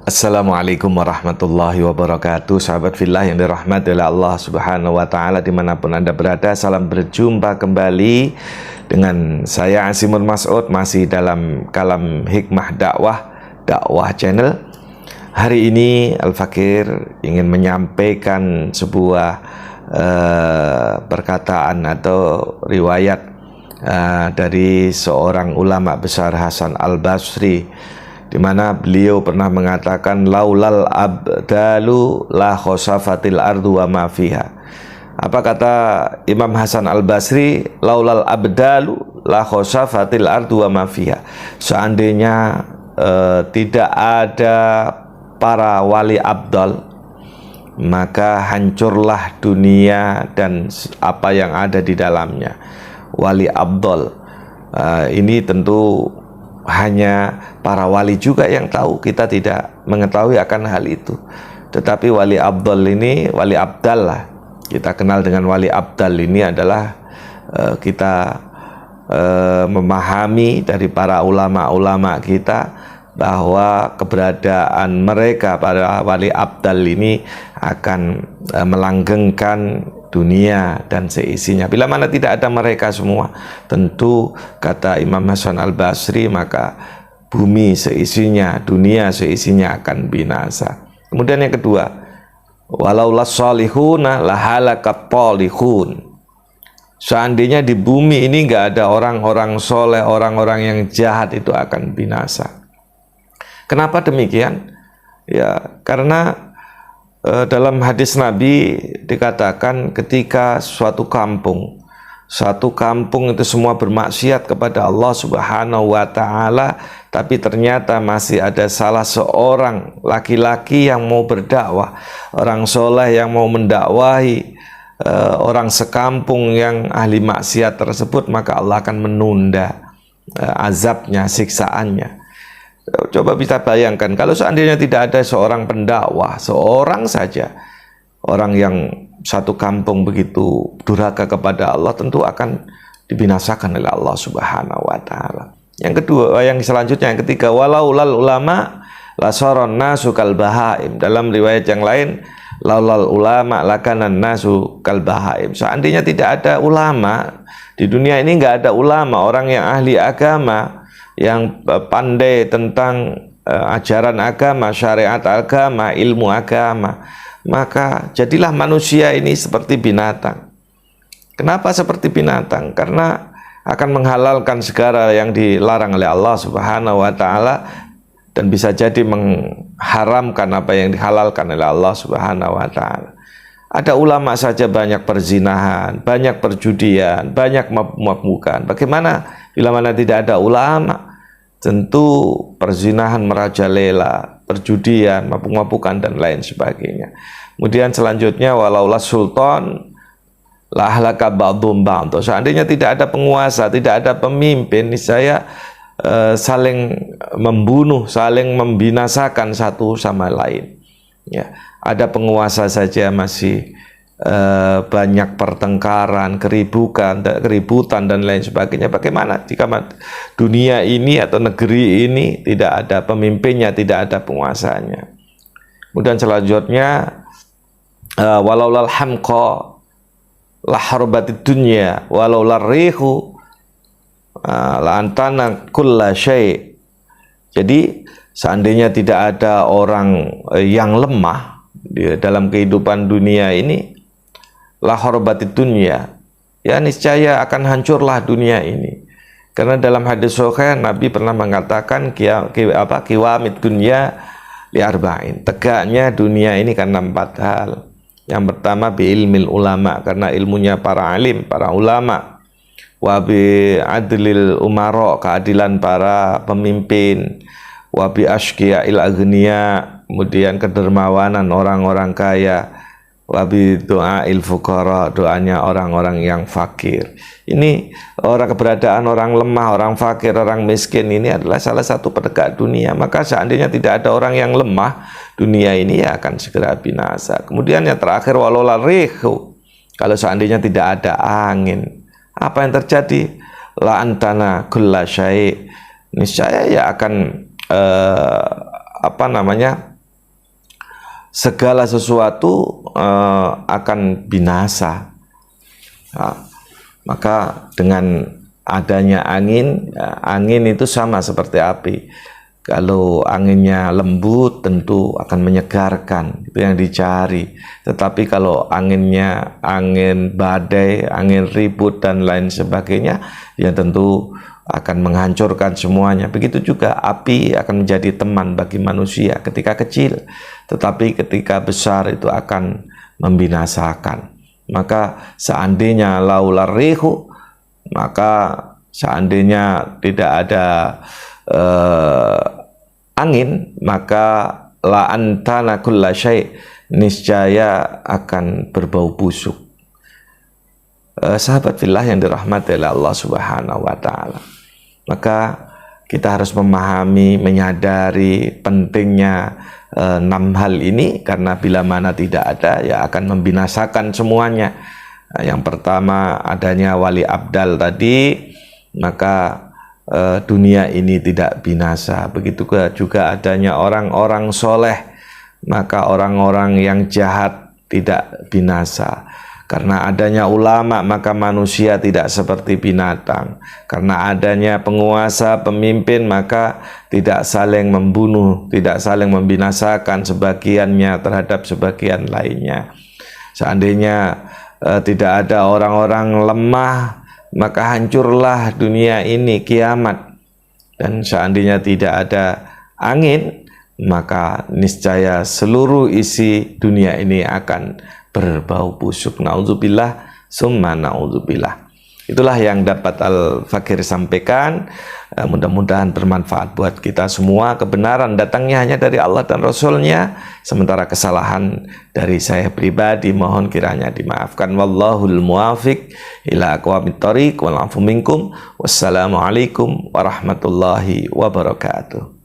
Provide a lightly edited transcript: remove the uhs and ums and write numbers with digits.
Assalamualaikum warahmatullahi wabarakatuh. Sahabat fillah yang dirahmati oleh Allah subhanahu wa ta'ala, dimanapun Anda berada, salam berjumpa kembali dengan saya Asimur Mas'ud, masih dalam kalam hikmah dakwah channel. Hari ini Al-Fakir ingin menyampaikan sebuah perkataan atau riwayat dari seorang ulama besar, Hasan Al-Basri, di mana beliau pernah mengatakan, laulal abdalu la khosafatil ardu wa ma fiha. Apa kata Imam Hasan Al-Basri? Laulal abdalu la khosafatil ardu wa ma fiha. Seandainya tidak ada para wali abdal, maka hancurlah dunia dan apa yang ada di dalamnya. Wali abdal ini tentu hanya para wali juga yang tahu, kita tidak mengetahui akan hal itu. Tetapi wali abdal ini, wali abdal lah, kita kenal dengan wali abdal ini adalah kita memahami dari para ulama-ulama kita bahwa keberadaan mereka, para wali abdal ini, akan melanggengkan dunia dan seisinya. Bila mana tidak ada mereka semua, tentu kata Imam Hasan Al-Basri, maka bumi seisinya, dunia seisinya akan binasa. Kemudian yang kedua, walau lasolihuna lahalakat tolihun. Seandainya di bumi ini nggak ada orang-orang soleh, orang-orang yang jahat, itu akan binasa. Kenapa demikian? Ya, karena dalam hadis Nabi dikatakan, ketika suatu kampung itu semua bermaksiat kepada Allah Subhanahu wa ta'ala, tapi ternyata masih ada salah seorang laki-laki yang mau berdakwah, orang soleh yang mau mendakwahi orang sekampung yang ahli maksiat tersebut, maka Allah akan menunda azabnya, siksaannya. Coba kita bayangkan, kalau seandainya tidak ada seorang pendakwah, seorang saja, orang yang satu kampung begitu durhaka kepada Allah, tentu akan dibinasakan oleh Allah Subhanahu wa ta'ala. Yang kedua, yang selanjutnya, yang ketiga, walaulal ulama lasaron nasu kal bahaim. Dalam riwayat yang lain, laulal ulama lakanan nasu kal bahaim. Seandainya tidak ada ulama di dunia ini, nggak ada ulama, orang yang ahli agama, yang pandai tentang ajaran agama, syariat agama, ilmu agama, maka jadilah manusia ini seperti binatang. Kenapa seperti binatang? Karena akan menghalalkan segala yang dilarang oleh Allah Subhanahu wa ta'ala, dan bisa jadi mengharamkan apa yang dihalalkan oleh Allah Subhanahu wa ta'ala. Ada ulama saja banyak perzinahan, banyak perjudian, banyak mabuk-mabukan. Bagaimana bila mana tidak ada ulama? Tentu perzinahan merajalela, perjudian, mabuk-mabukan, dan lain sebagainya. Kemudian selanjutnya, walaulah sultan lahlaka ba'dhum ba'd. Seandainya tidak ada penguasa, tidak ada pemimpin, niscaya saling membunuh, saling membinasakan satu sama lain. Ya, ada penguasa saja masih banyak pertengkaran, keributan dan lain sebagainya. Bagaimana jika dunia ini atau negeri ini tidak ada pemimpinnya, tidak ada penguasanya? Kemudian selanjutnya, walaulal hamqa laharbatid dunya walaular rihu la antana kulla syai'. Jadi seandainya tidak ada orang yang lemah di dalam kehidupan dunia ini, la horbatid dunya, ya niscaya akan hancurlah dunia ini. Karena dalam hadis sahih Nabi pernah mengatakan, kiwamid dunya li arba'in, tegaknya dunia ini karena 4 hal. Yang pertama, bi ilmil ulama, karena ilmunya para alim, para ulama. Wa bi adlil umara, keadilan para pemimpin. Wa bi ashqiya'il aghniya, kemudian kedermawanan orang-orang kaya. Wabi doa'il fuqara, doanya orang-orang yang fakir. Ini keberadaan orang lemah, orang fakir, orang miskin ini adalah salah satu penegak dunia. Maka seandainya tidak ada orang yang lemah, dunia ini ya akan segera binasa. Kemudian yang terakhir, walaular rihu, kalau seandainya tidak ada angin, apa yang terjadi? La antana kulla syai', niscaya ya akan segala sesuatu akan binasa. Nah, maka dengan adanya angin, angin itu sama seperti api. Kalau anginnya lembut tentu akan menyegarkan, itu yang dicari. Tetapi kalau anginnya angin badai, angin ribut dan lain sebagainya, ya tentu akan menghancurkan semuanya. Begitu juga api akan menjadi teman bagi manusia ketika kecil, tetapi ketika besar itu akan membinasakan. Maka seandainya laular rihu, maka seandainya tidak ada angin, maka la antana kulla syai', niscaya akan berbau busuk. Sahabat fillah yang dirahmati oleh Allah Subhanahu wa taala. Maka kita harus memahami, menyadari pentingnya 6 hal ini, karena bila mana tidak ada ya akan membinasakan semuanya. Yang pertama adanya wali abdal tadi, maka dunia ini tidak binasa. Begitu juga adanya orang-orang soleh, maka orang-orang yang jahat tidak binasa. Karena adanya ulama, maka manusia tidak seperti binatang. Karena adanya penguasa, pemimpin, maka tidak saling membunuh, tidak saling membinasakan sebagiannya terhadap sebagian lainnya. Seandainya tidak ada orang-orang lemah, maka hancurlah dunia ini, kiamat. Dan seandainya tidak ada angin, maka niscaya seluruh isi dunia ini akan berbau busuk. Na'udzubillah, summa na'udzubillah. Itulah yang dapat Al-Fakir sampaikan. Mudah-mudahan bermanfaat buat kita semua. Kebenaran datangnya hanya dari Allah dan Rasulnya, sementara kesalahan dari saya pribadi mohon kiranya dimaafkan. Wallahul muwafiq ila aqwamit thoriq wal afu minkum. Wassalamualaikum warahmatullahi wabarakatuh.